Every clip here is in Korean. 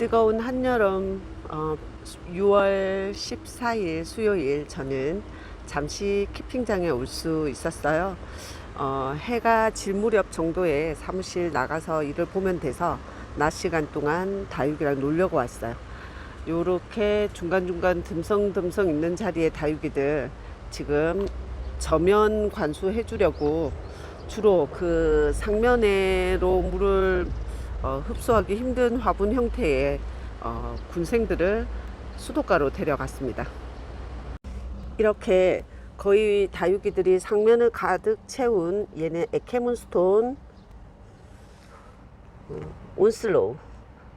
뜨거운 한여름 6월 14일 수요일 저는 잠시 키핑장에 올 수 있었어요. 해가 질 무렵 정도에 사무실 나가서 일을 보면 돼서 낮 시간 동안 다육이랑 놀려고 왔어요. 요렇게 중간중간 듬성듬성 있는 자리에 다육이들 지금 저면 관수해 주려고 주로 그 상면으로 물을 흡수하기 힘든 화분 형태의 군생들을 수도가로 데려갔습니다. 이렇게 거의 다육이들이 상면을 가득 채운 얘는 에케문스톤 온슬로우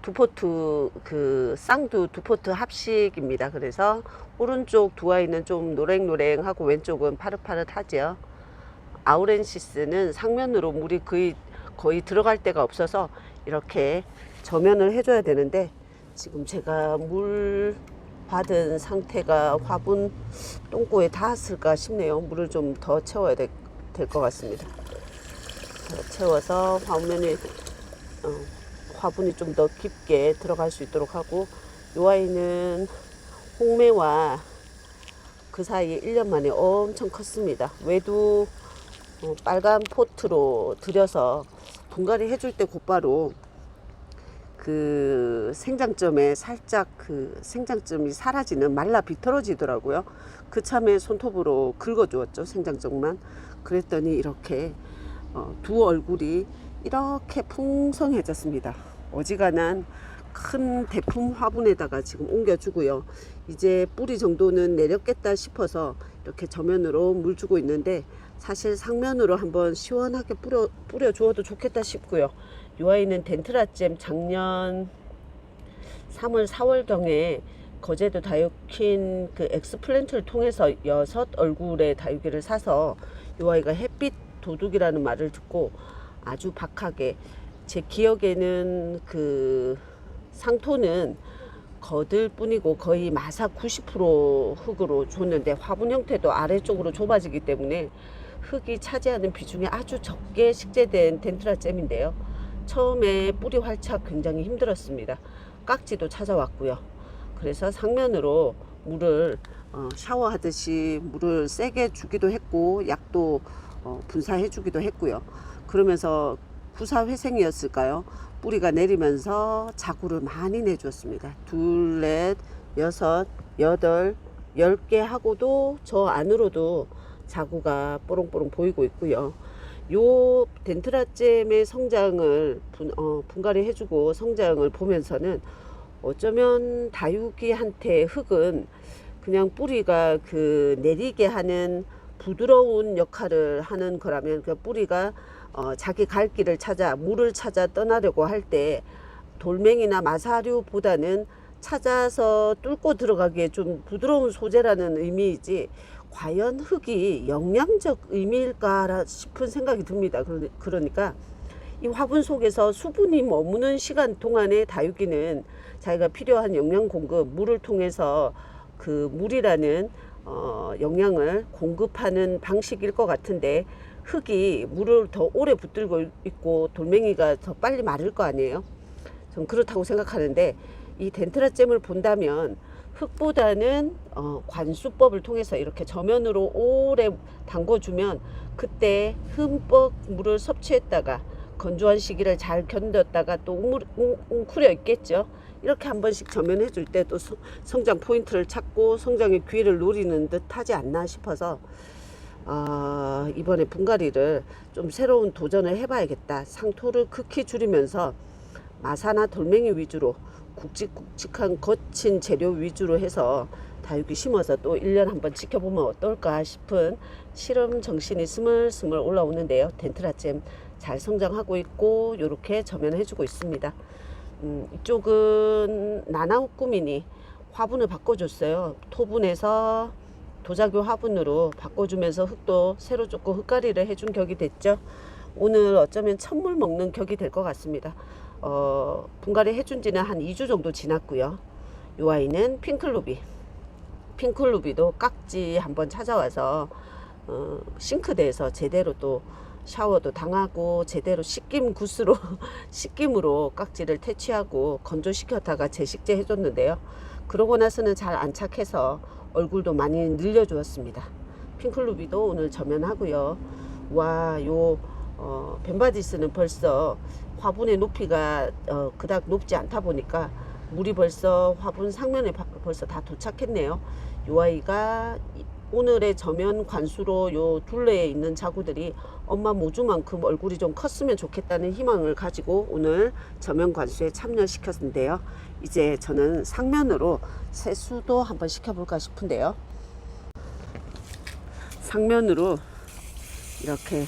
두포트 그 쌍두 두포트 합식입니다. 그래서 오른쪽 두 아이는 좀 노랭노랭하고 왼쪽은 파릇파릇하죠. 아우렌시스는 상면으로 물이 거의 들어갈 데가 없어서 이렇게 저면을 해줘야 되는데 지금 제가 물 받은 상태가 화분 똥꼬에 닿았을까 싶네요. 물을 좀 더 채워야 될 것 같습니다. 더 채워서 화분이 좀 더 깊게 들어갈 수 있도록 하고, 이 아이는 홍매와 그 사이에 1년 만에 엄청 컸습니다. 외두 빨간 포트로 들여서 분갈이 해줄 때 곧바로 그 생장점에 살짝 그 생장점이 사라지는 말라 비틀어지더라고요. 그 참에 손톱으로 긁어주었죠, 생장점만. 그랬더니 이렇게 두 얼굴이 이렇게 풍성해졌습니다. 어지간한 큰 대품 화분에다가 지금 옮겨주고요. 이제 뿌리 정도는 내렸겠다 싶어서 이렇게 저면으로 물 주고 있는데, 사실 상면으로 한번 시원하게 뿌려 주어도 좋겠다 싶고요. 이 아이는 덴트라잼 작년 3월 4월경에 거제도 다육킨 그 엑스플랜트를 통해서 6얼굴의 다육이를 사서 이 아이가 햇빛 도둑이라는 말을 듣고 아주 박하게, 제 기억에는 그 상토는 거들 뿐이고 거의 마사 90% 흙으로 줬는데, 화분 형태도 아래쪽으로 좁아지기 때문에 흙이 차지하는 비중이 아주 적게 식재된 덴트라잼인데요. 처음에 뿌리 활착 굉장히 힘들었습니다. 깍지도 찾아왔고요. 그래서 상면으로 물을 샤워하듯이 물을 세게 주기도 했고, 약도 분사해 주기도 했고요. 그러면서 구사회생이었을까요? 뿌리가 내리면서 자구를 많이 내주었습니다. 2, 4, 6, 8, 10개 하고도 저 안으로도 자구가 뽀롱뽀롱 보이고 있고요. 요 덴트라잼의 성장을 분갈이 해주고 성장을 보면서는 어쩌면 다육이한테 흙은 그냥 뿌리가 그 내리게 하는 부드러운 역할을 하는 거라면, 그 뿌리가 자기 갈 길을 찾아 물을 찾아 떠나려고 할 때 돌멩이나 마사류보다는 찾아서 뚫고 들어가기에 좀 부드러운 소재라는 의미이지, 과연 흙이 영양적 의미일까 싶은 생각이 듭니다. 그러니까 이 화분 속에서 수분이 머무는 시간 동안에 다육이는 자기가 필요한 영양 공급, 물을 통해서 그 물이라는 영양을 공급하는 방식일 것 같은데, 흙이 물을 더 오래 붙들고 있고 돌멩이가 더 빨리 마를 거 아니에요. 전 그렇다고 생각하는데, 이 덴트라잼을 본다면 흙보다는 관수법을 통해서 이렇게 저면으로 오래 담궈주면 그때 흠뻑 물을 섭취했다가 건조한 시기를 잘 견뎠다가 또 웅크려 있겠죠. 이렇게 한 번씩 저면해 줄 때 또 성장 포인트를 찾고 성장의 기회를 노리는 듯 하지 않나 싶어서 이번에 분갈이를 좀 새로운 도전을 해봐야겠다. 상토를 극히 줄이면서 마사나 돌멩이 위주로 굵직굵직한 거친 재료 위주로 해서 다육이 심어서 또 1년 한번 지켜보면 어떨까 싶은 실험 정신이 스물스물 올라오는데요. 덴트라잼 잘 성장하고 있고 이렇게 저면해주고 있습니다. 이쪽은 나나우꾸미니 화분을 바꿔줬어요. 토분에서 도자교 화분으로 바꿔주면서 흙도 새로 조금 흙가리를 해준 격이 됐죠. 오늘 어쩌면 첫물 먹는 격이 될 것 같습니다. 분갈이 해준 지는 한 2주 정도 지났고요. 이 아이는 핑클루비도 깍지 한번 찾아와서 싱크대에서 제대로 또 샤워도 당하고 제대로 씻김 굿으로 씻김으로 깍지를 퇴치하고 건조시켰다가 재식제 해줬는데요. 그러고 나서는 잘 안착해서 얼굴도 많이 늘려주었습니다. 핑클루비도 오늘 저면하고요. 와, 요 벤바디스는 벌써 화분의 높이가 그닥 높지 않다 보니까 물이 벌써 화분 상면에 벌써 다 도착했네요. 요 아이가 오늘의 저면 관수로 요 둘레에 있는 자구들이 엄마 모주만큼 얼굴이 좀 컸으면 좋겠다는 희망을 가지고 오늘 저면 관수에 참여시켰는데요. 이제 저는 상면으로 세수도 한번 시켜볼까 싶은데요. 상면으로 이렇게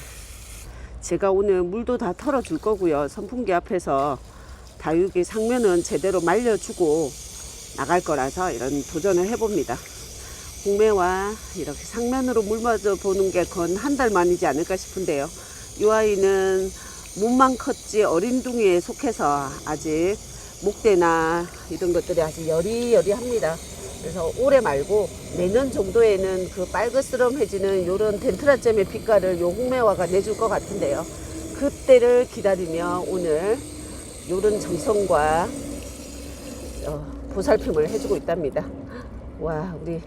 제가 오늘 물도 다 털어줄 거고요. 선풍기 앞에서 다육이 상면은 제대로 말려주고 나갈 거라서 이런 도전을 해봅니다. 홍매와 이렇게 상면으로 물 맞아 보는 게 건 한 달 만이지 않을까 싶은데요. 이 아이는 몸만 컸지 어린둥이에 속해서 아직 목대나 이런 것들이 아직 여리여리합니다. 그래서 올해 말고 내년 정도에는 그 빨그스름해지는 이런 덴트라잼의 빛깔을 요 홍매화가 내줄 것 같은데요. 그때를 기다리며 오늘 요런 정성과 보살핌을 해주고 있답니다. 와, 우리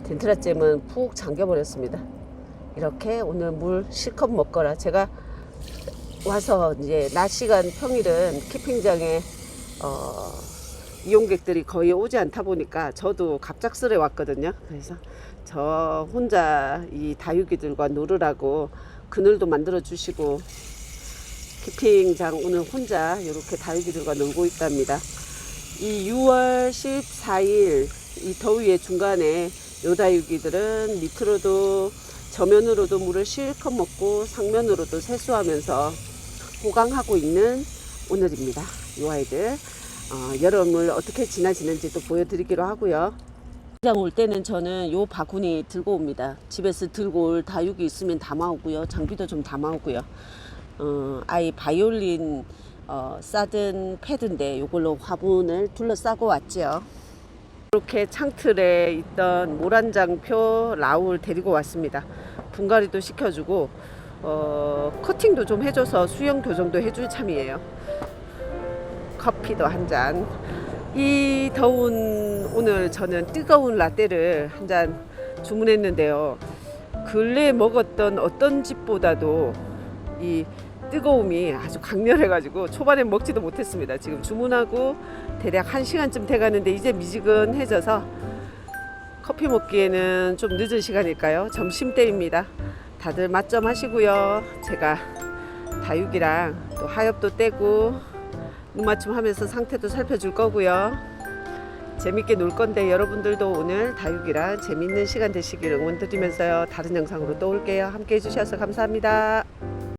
덴트라잼은 푹 잠겨버렸습니다. 이렇게 오늘 물 실컷 먹거라. 제가 와서 이제 낮 시간 평일은 키핑장에 이용객들이 거의 오지 않다 보니까 저도 갑작스레 왔거든요. 그래서 저 혼자 이 다육이들과 놀으라고 그늘도 만들어 주시고 키핑장 오늘 혼자 이렇게 다육이들과 놀고 있답니다. 이 6월 14일 이 더위의 중간에 요 다육이들은 밑으로도 저면으로도 물을 실컷 먹고 상면으로도 세수하면서 호강하고 있는 오늘입니다. 이 아이들 여름을 어떻게 지나지는지도 보여드리기로 하고요. 시장 올 때는 저는 요 바구니 들고 옵니다. 집에서 들고 올 다육이 있으면 담아오고요. 장비도 좀 담아오고요. 아이 바이올린 싸든 패드인데 요걸로 화분을 둘러싸고 왔죠. 이렇게 창틀에 있던 모란장표 라울 데리고 왔습니다. 분갈이도 시켜주고 커팅도 좀 해줘서 수영 교정도 해줄 참이에요. 커피도 한 잔. 이 더운 오늘 저는 뜨거운 라떼를 한 잔 주문했는데요. 근래에 먹었던 어떤 집보다도 이 뜨거움이 아주 강렬해가지고 초반에 먹지도 못했습니다. 지금 주문하고 대략 1시간쯤 돼가는데 이제 미지근해져서 커피 먹기에는 좀 늦은 시간일까요? 점심때입니다. 다들 맛점 하시고요. 제가 다육이랑 또 하엽도 떼고 눈맞춤 하면서 상태도 살펴줄 거고요. 재밌게 놀 건데 여러분들도 오늘 다육이랑 재밌는 시간 되시길 응원드리면서요. 다른 영상으로 또 올게요. 함께 해주셔서 감사합니다.